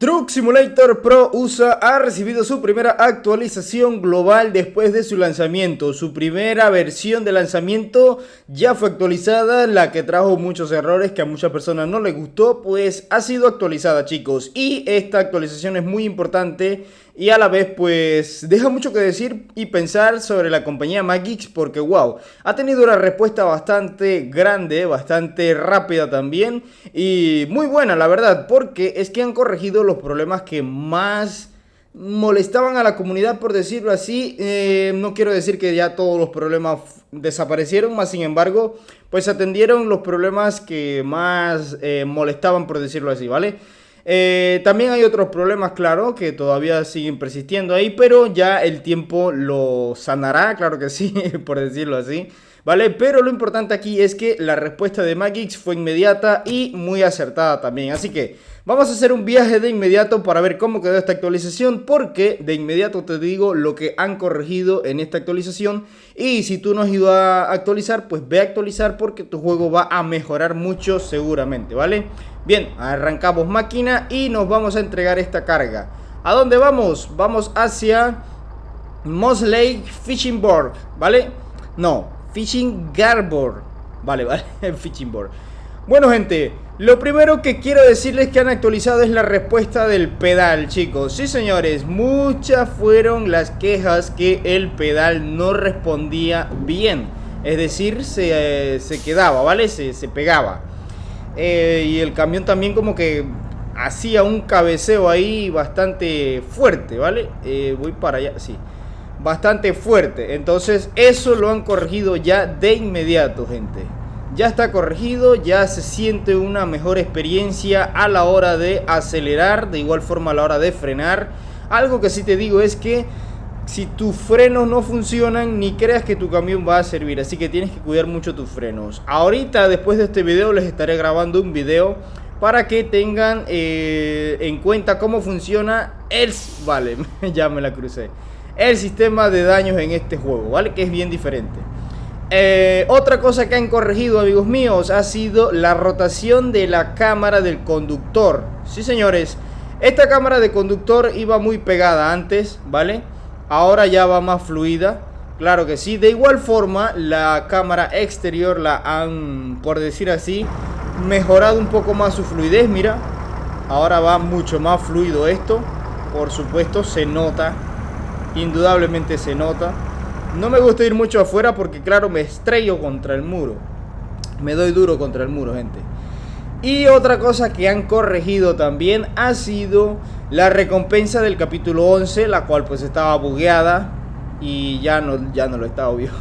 Truck Simulator Pro USA ha recibido su primera actualización global después de su lanzamiento. Su primera versión de lanzamiento ya fue actualizada, la que trajo muchos errores que a muchas personas no les gustó, pues ha sido actualizada, chicos. Y esta actualización es muy importante y a la vez pues deja mucho que decir y pensar sobre la compañía Magix, porque wow, ha tenido una respuesta bastante grande, bastante rápida también y muy buena, la verdad, porque es que han corregido los problemas que más molestaban a la comunidad, por decirlo así. No quiero decir que ya todos los problemas desaparecieron, más sin embargo pues atendieron los problemas que más molestaban, por decirlo así, ¿vale? También hay otros problemas, claro, que todavía siguen persistiendo ahí, pero ya el tiempo lo sanará, claro que sí, por decirlo así, ¿vale? Pero lo importante aquí es que la respuesta de Magix fue inmediata y muy acertada también, así que vamos a hacer un viaje de inmediato para ver cómo quedó esta actualización, porque de inmediato te digo lo que han corregido en esta actualización. Y si tú no has ido a actualizar, pues ve a actualizar, porque tu juego va a mejorar mucho seguramente, ¿vale? Bien, arrancamos máquina y nos vamos a entregar esta carga. ¿A dónde vamos? Vamos hacia Moss Lake Fishing Board, ¿vale? No, Fishing Garboard. Vale, Fishing Board. Bueno, gente, lo primero que quiero decirles que han actualizado es la respuesta del pedal, chicos. Sí, señores, muchas fueron las quejas que el pedal no respondía bien. Es decir, se quedaba, ¿vale? Se pegaba. Y el camión también como que hacía un cabeceo ahí bastante fuerte, ¿vale? Voy para allá, sí, bastante fuerte. Entonces eso lo han corregido ya de inmediato, gente. Ya está corregido, ya se siente una mejor experiencia a la hora de acelerar, de igual forma a la hora de frenar. Algo que sí te digo es que si tus frenos no funcionan, ni creas que tu camión va a servir, así que tienes que cuidar mucho tus frenos. Ahorita, después de este video, les estaré grabando un video para que tengan en cuenta cómo funciona vale, ya me la crucé, el sistema de daños en este juego, ¿vale? Que es bien diferente. Otra cosa que han corregido, amigos míos, ha sido la rotación de la cámara del conductor. Sí, señores, esta cámara de conductor iba muy pegada antes, ¿vale? Ahora ya va más fluida, claro que sí. De igual forma, la cámara exterior la han, por decir así, mejorado un poco más su fluidez. Mira, ahora va mucho más fluido esto. Por supuesto, se nota, indudablemente se nota. No me gusta ir mucho afuera porque, claro, me estrello contra el muro. Me doy duro contra el muro, gente. Y otra cosa que han corregido también ha sido la recompensa del capítulo 11, la cual pues estaba bugueada y ya no lo está, obvio.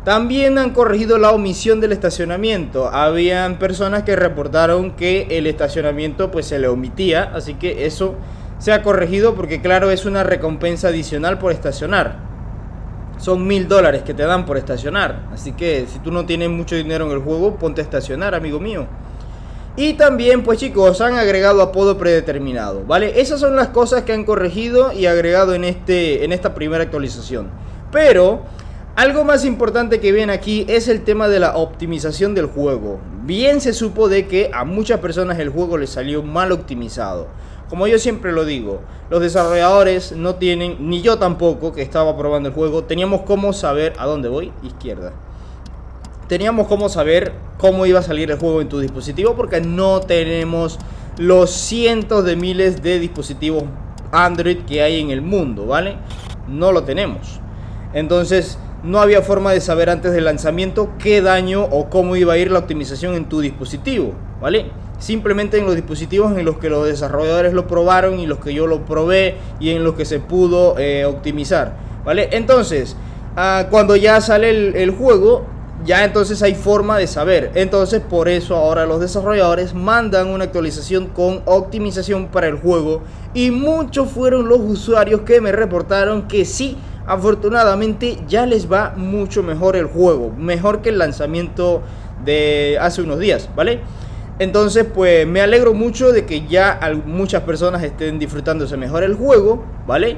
También han corregido la omisión del estacionamiento. Habían personas que reportaron que el estacionamiento pues se le omitía, así que eso se ha corregido porque, claro, es una recompensa adicional por estacionar. Son $1000 que te dan por estacionar, así que si tú no tienes mucho dinero en el juego, ponte a estacionar, amigo mío. Y también, pues, chicos, han agregado apodo predeterminado, ¿vale? Esas son las cosas que han corregido y agregado en esta primera actualización. Pero algo más importante que ven aquí es el tema de la optimización del juego. Bien se supo de que a muchas personas el juego les salió mal optimizado. Como yo siempre lo digo, los desarrolladores no tienen, ni yo tampoco, que estaba probando el juego, teníamos cómo saber a dónde voy, izquierda. Teníamos cómo saber cómo iba a salir el juego en tu dispositivo, porque no tenemos los cientos de miles de dispositivos Android que hay en el mundo, ¿vale? No lo tenemos. Entonces no había forma de saber antes del lanzamiento qué daño o cómo iba a ir la optimización en tu dispositivo, ¿vale? Simplemente en los dispositivos en los que los desarrolladores lo probaron y los que yo lo probé y en los que se pudo optimizar, ¿vale? Entonces, cuando ya sale el juego, ya entonces hay forma de saber. Entonces por eso ahora los desarrolladores mandan una actualización con optimización para el juego. Y muchos fueron los usuarios que me reportaron que sí, afortunadamente ya les va mucho mejor el juego, mejor que el lanzamiento de hace unos días, ¿vale? Entonces pues me alegro mucho de que ya muchas personas estén disfrutándose mejor el juego, ¿vale?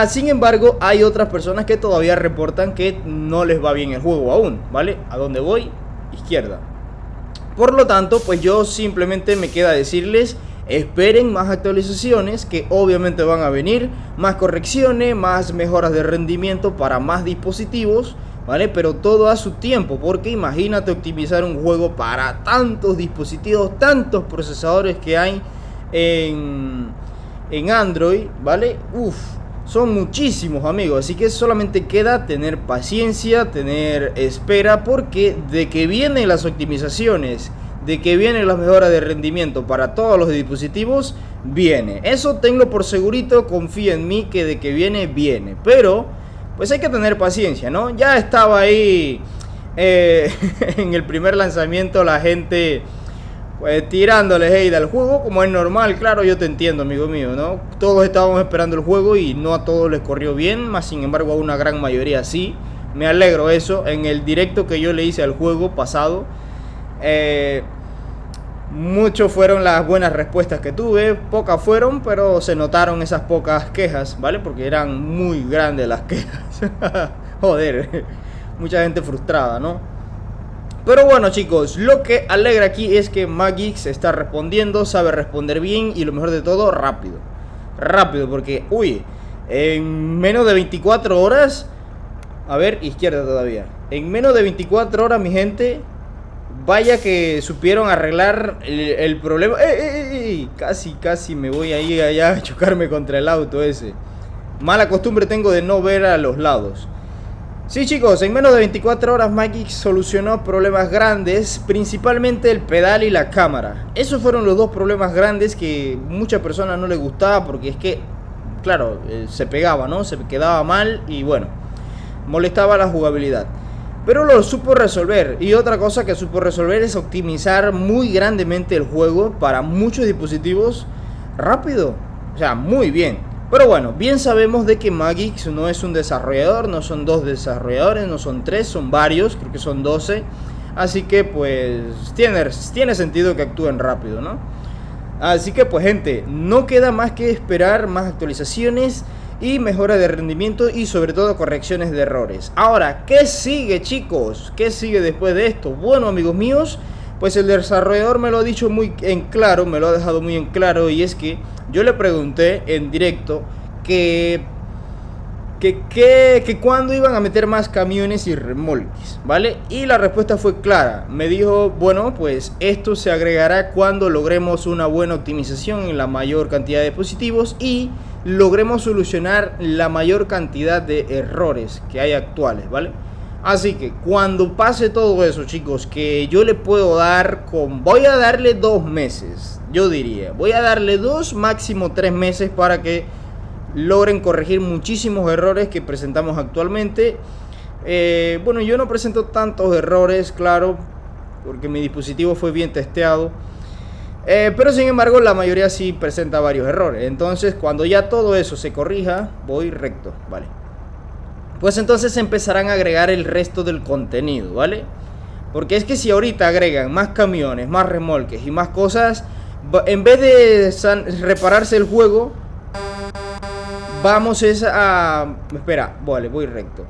Sin embargo, hay otras personas que todavía reportan que no les va bien el juego aún, ¿vale? ¿A dónde voy? Izquierda. Por lo tanto, pues yo simplemente me queda decirles Esperen más actualizaciones que obviamente van a venir, más correcciones, más mejoras de rendimiento para más dispositivos, ¿vale? Pero todo a su tiempo, porque imagínate optimizar un juego para tantos dispositivos, tantos procesadores que hay en Android, ¿vale? Son muchísimos, amigos, así que solamente queda tener paciencia, tener espera, porque de que vienen las optimizaciones, de que vienen las mejoras de rendimiento para todos los dispositivos, viene. Eso tengo por segurito, confía en mí que de que viene, pero pues hay que tener paciencia, ¿no? Ya estaba ahí en el primer lanzamiento la gente pues tirándole hate al juego, como es normal. Claro, yo te entiendo, amigo mío, ¿no? Todos estábamos esperando el juego y no a todos les corrió bien, más sin embargo a una gran mayoría sí. Me alegro eso. En el directo que yo le hice al juego pasado, muchos fueron las buenas respuestas que tuve, pocas fueron, pero se notaron esas pocas quejas, ¿vale? Porque eran muy grandes las quejas. Joder, mucha gente frustrada, ¿no? Pero bueno, chicos, lo que alegra aquí es que Magix está respondiendo, sabe responder bien y lo mejor de todo, rápido. Rápido, porque, en menos de 24 horas... A ver, izquierda todavía. En menos de 24 horas, mi gente, vaya que supieron arreglar el problema. Casi me voy ahí allá a chocarme contra el auto ese. Mala costumbre tengo de no ver a los lados. Sí, chicos, en menos de 24 horas Magix solucionó problemas grandes, principalmente el pedal y la cámara. Esos fueron los dos problemas grandes que muchas personas no les gustaba, porque es que, claro, se pegaba, ¿no? Se quedaba mal y bueno, molestaba la jugabilidad. Pero lo supo resolver, y otra cosa que supo resolver es optimizar muy grandemente el juego para muchos dispositivos rápido. O sea, muy bien. Pero bueno, bien sabemos de que Magix no es un desarrollador, no son dos desarrolladores, no son tres, son varios, creo que son 12. Así que pues tiene sentido que actúen rápido, ¿no? Así que pues gente, no queda más que esperar más actualizaciones y mejora de rendimiento y sobre todo correcciones de errores. Ahora, ¿qué sigue, chicos? ¿Qué sigue después de esto? Bueno, amigos míos, pues el desarrollador me lo ha dicho muy en claro, me lo ha dejado muy en claro, y es que yo le pregunté en directo que cuándo iban a meter más camiones y remolques, ¿vale? Y la respuesta fue clara. Me dijo, bueno, pues esto se agregará cuando logremos una buena optimización en la mayor cantidad de dispositivos y logremos solucionar la mayor cantidad de errores que hay actuales, ¿vale? Así que cuando pase todo eso, chicos, que yo le puedo dar voy a darle 2 meses, yo diría. Voy a darle 2, máximo 3 meses para que logren corregir muchísimos errores que presentamos actualmente. Bueno, yo no presento tantos errores, claro, porque mi dispositivo fue bien testeado. Pero sin embargo la mayoría sí presenta varios errores. Entonces cuando ya todo eso se corrija, voy recto, ¿vale? Pues entonces empezarán a agregar el resto del contenido, ¿vale? Porque es que si ahorita agregan más camiones, más remolques y más cosas, en vez de repararse el juego, vamos vale, voy recto.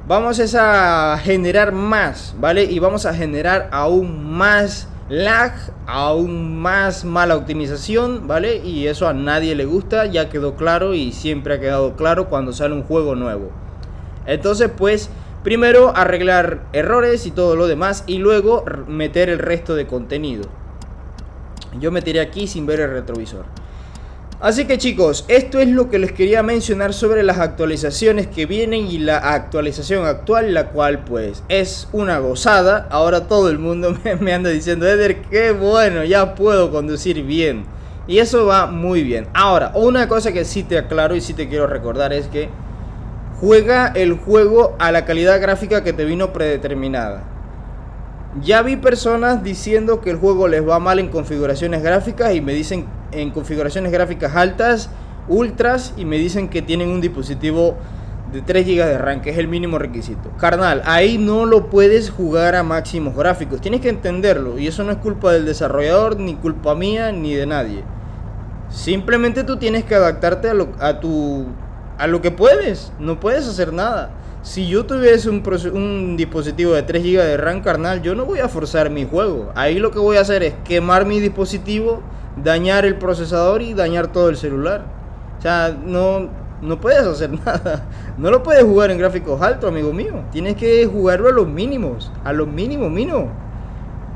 Vamos a generar más, ¿vale? Y vamos a generar aún más lag, aún más mala optimización, ¿vale? Y eso a nadie le gusta, ya quedó claro y siempre ha quedado claro cuando sale un juego nuevo. Entonces pues primero arreglar errores y todo lo demás y luego meter el resto de contenido. Yo me tiré aquí sin ver el retrovisor. Así que chicos, esto es lo que les quería mencionar sobre las actualizaciones que vienen y la actualización actual, la cual pues es una gozada. Ahora todo el mundo me anda diciendo, Eder, qué bueno, ya puedo conducir bien. Y eso va muy bien. Ahora, una cosa que sí te aclaro y sí te quiero recordar es que juega el juego a la calidad gráfica que te vino predeterminada. Ya vi personas diciendo que el juego les va mal en configuraciones gráficas y me dicen en configuraciones gráficas altas, ultras, y me dicen que tienen un dispositivo de 3 GB de RAM, que es el mínimo requisito. Carnal, ahí no lo puedes jugar a máximos gráficos, tienes que entenderlo, y eso no es culpa del desarrollador, ni culpa mía, ni de nadie. Simplemente tú tienes que adaptarte a lo que puedes, no puedes hacer nada. Si yo tuviese un dispositivo de 3 GB de RAM, carnal, yo no voy a forzar mi juego. Ahí lo que voy a hacer es quemar mi dispositivo, dañar el procesador y dañar todo el celular. O sea, no puedes hacer nada. No lo puedes jugar en gráficos altos, amigo mío. Tienes que jugarlo a los mínimos. A los mínimos, mínimo.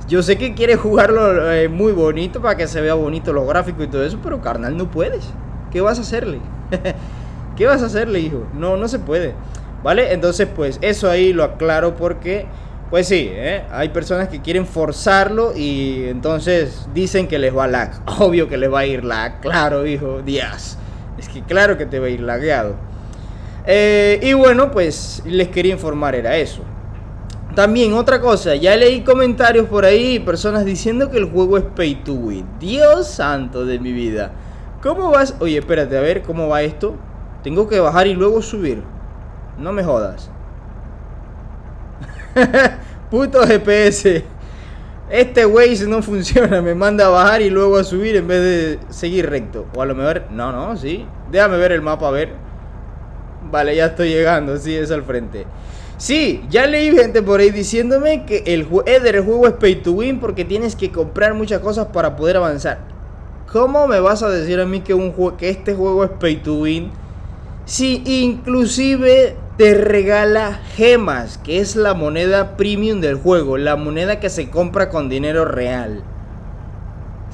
Yo sé que quieres jugarlo muy bonito para que se vea bonito los gráficos y todo eso, pero carnal, no puedes. ¿Qué vas a hacerle? ¿Qué vas a hacerle, hijo? No se puede. ¿Vale? Entonces, pues eso ahí lo aclaro porque, pues sí, hay personas que quieren forzarlo y entonces dicen que les va lag. Obvio que les va a ir lag, claro, hijo, Dios. Es que claro que te va a ir lagueado. Y bueno, pues les quería informar, era eso. También otra cosa, ya leí comentarios por ahí, personas diciendo que el juego es pay to win. Dios santo de mi vida. ¿Cómo vas? Oye, espérate, a ver, ¿cómo va esto? Tengo que bajar y luego subir. No me jodas. Puto GPS. Este Waze no funciona, me manda a bajar y luego a subir en vez de seguir recto. O a lo mejor, no, sí. Déjame ver el mapa, a ver. Vale, ya estoy llegando, sí, es al frente. Sí, ya leí gente por ahí diciéndome que el juego es pay to win porque tienes que comprar muchas cosas para poder avanzar. ¿Cómo me vas a decir a mí que este juego es pay to win si inclusive te regala gemas, que es la moneda premium del juego, la moneda que se compra con dinero real?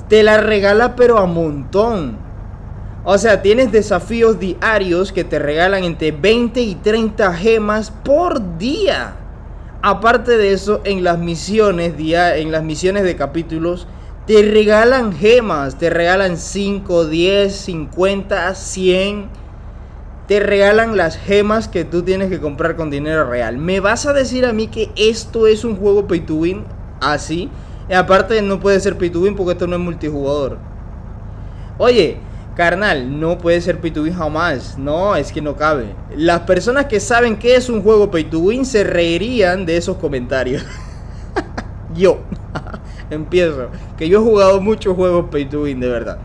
Te la regala pero a montón. O sea, tienes desafíos diarios que te regalan entre 20 y 30 gemas por día. Aparte de eso, en las misiones de capítulos, te regalan gemas. Te regalan 5, 10, 50, 100. Te regalan las gemas que tú tienes que comprar con dinero real. ¿Me vas a decir a mí que esto es un juego pay to win así? Y aparte no puede ser pay to win porque esto no es multijugador. Oye, carnal, no puede ser pay to win jamás. No, es que no cabe. Las personas que saben que es un juego pay to win se reirían de esos comentarios. Yo empiezo. Que yo he jugado muchos juegos pay to win, de verdad.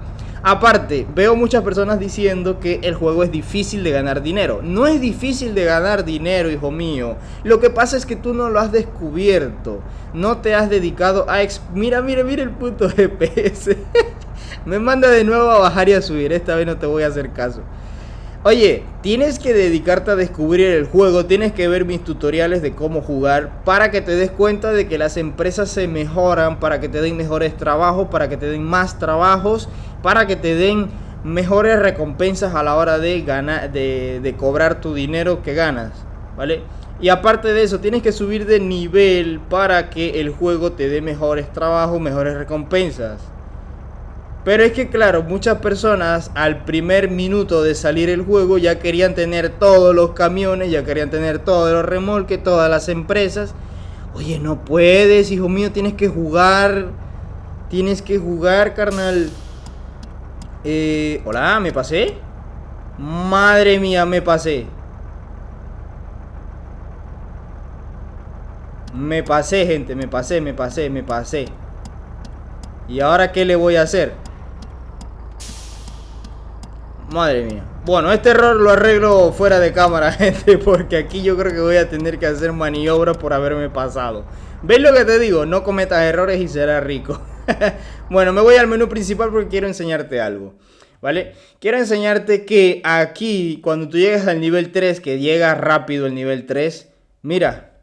Aparte, veo muchas personas diciendo que el juego es difícil de ganar dinero. No es difícil de ganar dinero, hijo mío. Lo que pasa es que tú no lo has descubierto. No te has dedicado a... Mira el puto GPS. Me manda de nuevo a bajar y a subir. Esta vez no te voy a hacer caso. Oye, tienes que dedicarte a descubrir el juego. Tienes que ver mis tutoriales de cómo jugar para que te des cuenta de que las empresas se mejoran, para que te den mejores trabajos, para que te den más trabajos, para que te den mejores recompensas a la hora de ganar, de cobrar tu dinero que ganas, ¿vale? Y aparte de eso, tienes que subir de nivel para que el juego te dé mejores trabajos, mejores recompensas. Pero es que claro, muchas personas al primer minuto de salir el juego ya querían tener todos los camiones, ya querían tener todos los remolques, todas las empresas. Oye, no puedes, hijo mío, tienes que jugar. Tienes que jugar, carnal. Hola, ¿me pasé? Madre mía, me pasé. Me pasé, gente, me pasé. ¿Y ahora qué le voy a hacer? Madre mía. Bueno, este error lo arreglo fuera de cámara, gente, porque aquí yo creo que voy a tener que hacer maniobras por haberme pasado. ¿Ves lo que te digo? No cometas errores y serás rico. Bueno, me voy al menú principal porque quiero enseñarte algo, ¿vale? Quiero enseñarte que aquí, cuando tú llegas al nivel 3, que llega rápido el nivel 3, mira,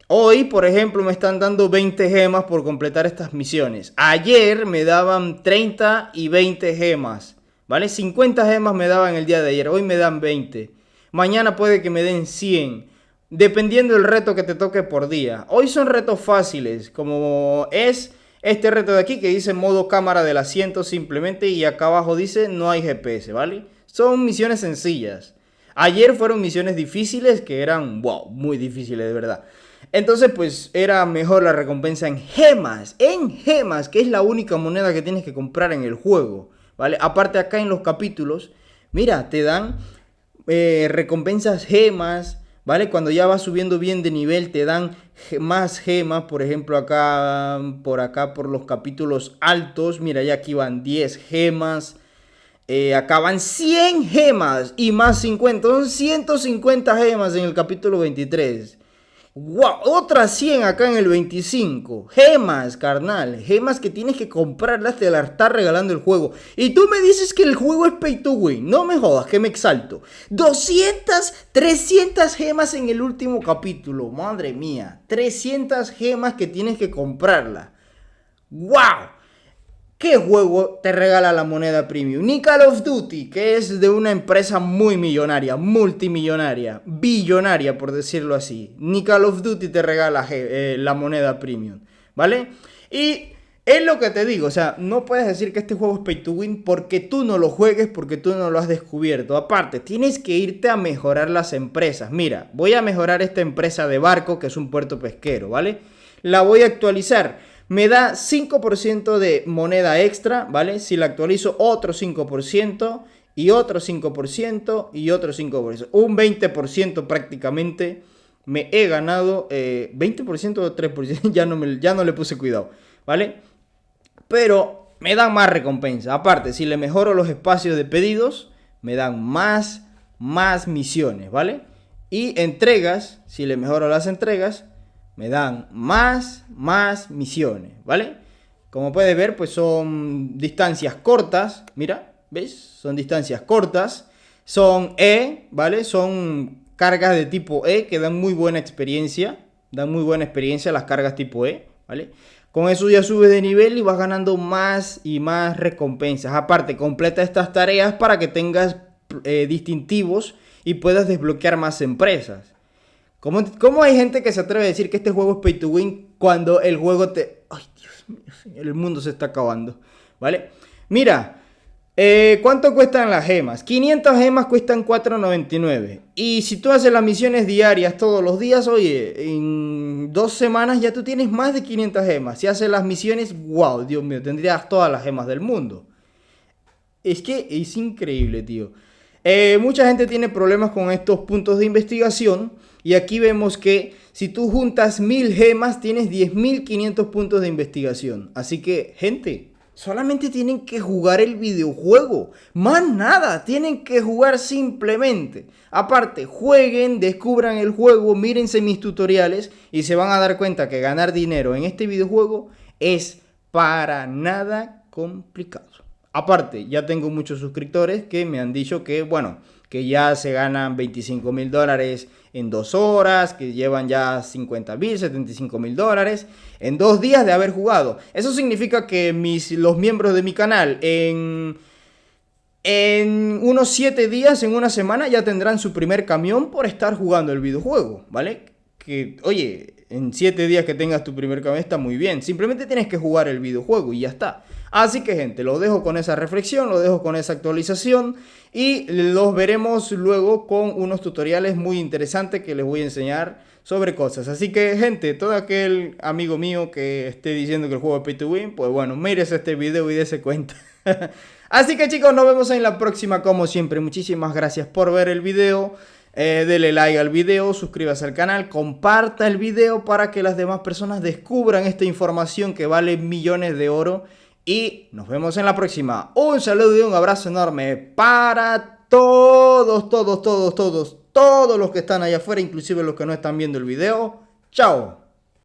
hoy, por ejemplo, me están dando 20 gemas por completar estas misiones. Ayer me daban 30 y 20 gemas, ¿vale? 50 gemas me daban el día de ayer, hoy me dan 20. Mañana puede que me den 100, dependiendo del reto que te toque por día. Hoy son retos fáciles, como es este reto de aquí que dice modo cámara del asiento simplemente, y acá abajo dice no hay GPS, ¿vale? Son misiones sencillas. Ayer fueron misiones difíciles que eran, wow, muy difíciles de verdad. Entonces pues era mejor la recompensa en gemas, que es la única moneda que tienes que comprar en el juego, ¿vale? Aparte acá en los capítulos, mira, te dan recompensas gemas, ¿vale? Cuando ya vas subiendo bien de nivel te dan más gemas, por ejemplo acá, por los capítulos altos, mira, ya aquí van 10 gemas. Acá van 100 gemas y más 50, son 150 gemas en el capítulo 23. ¡Wow! Otras 100 acá en el 25. Gemas, carnal. Gemas que tienes que comprarlas, te las está regalando el juego. Y tú me dices que el juego es pay to win. No me jodas, que me exalto. 200, 300 gemas en el último capítulo. Madre mía. 300 gemas que tienes que comprarlas. ¡Wow! ¿Qué juego te regala la moneda premium? Ni Call of Duty, que es de una empresa muy millonaria, multimillonaria, billonaria por decirlo así. Ni Call of Duty te regala la moneda premium, ¿vale? Y es lo que te digo, o sea, no puedes decir que este juego es pay to win porque tú no lo juegues, porque tú no lo has descubierto. Aparte, tienes que irte a mejorar las empresas. Mira, voy a mejorar esta empresa de barco, que es un puerto pesquero, ¿vale? La voy a actualizar. Me da 5% de moneda extra, ¿vale? Si la actualizo otro 5% y otro 5% y otro 5%. Un 20% prácticamente me he ganado. 20% o 3%, ya no le puse cuidado, ¿vale? Pero me dan más recompensa. Aparte, si le mejoro los espacios de pedidos, me dan más misiones, ¿vale? Y entregas, si le mejoro las entregas, me dan más misiones, ¿vale? Como puedes ver, pues son distancias cortas. Mira, ¿ves? Son distancias cortas. Son ¿vale? Son cargas de tipo E que dan muy buena experiencia. Dan muy buena experiencia las cargas tipo E, ¿vale? Con eso ya subes de nivel y vas ganando más y más recompensas. Aparte, completa estas tareas para que tengas distintivos y puedas desbloquear más empresas. ¿Cómo hay gente que se atreve a decir que este juego es pay to win cuando el juego te... Ay, Dios mío, señor, el mundo se está acabando, ¿vale? Mira, ¿cuánto cuestan las gemas? 500 gemas cuestan 4.99. Y si tú haces las misiones diarias todos los días, oye, en 2 semanas ya tú tienes más de 500 gemas. Si haces las misiones, wow, Dios mío, tendrías todas las gemas del mundo. Es que es increíble, tío. Mucha gente tiene problemas con estos puntos de investigación. Y aquí vemos que si tú juntas 1000 gemas, tienes 10.500 puntos de investigación. Así que, gente, solamente tienen que jugar el videojuego. Más nada, tienen que jugar simplemente. Aparte, jueguen, descubran el juego, mírense mis tutoriales y se van a dar cuenta que ganar dinero en este videojuego es para nada complicado. Aparte, ya tengo muchos suscriptores que me han dicho que, bueno, que ya se ganan $25.000 en 2 horas, que llevan ya $50.000, $75.000 en 2 días de haber jugado. Eso significa que los miembros de mi canal en unos 7 días, en una semana, ya tendrán su primer camión por estar jugando el videojuego, ¿vale? Que, oye, en 7 días que tengas tu primer camión está muy bien. Simplemente tienes que jugar el videojuego y ya está. Así que, gente, lo dejo con esa reflexión, lo dejo con esa actualización y los veremos luego con unos tutoriales muy interesantes que les voy a enseñar sobre cosas. Así que, gente, todo aquel amigo mío que esté diciendo que el juego es pay to win, pues bueno, mírese este video y dése cuenta. Así que, chicos, nos vemos en la próxima como siempre. Muchísimas gracias por ver el video. Dele like al video, suscríbase al canal, comparta el video para que las demás personas descubran esta información que vale millones de oro. Y nos vemos en la próxima. Un saludo y un abrazo enorme para todos los que están allá afuera, inclusive los que no están viendo el video. Chao.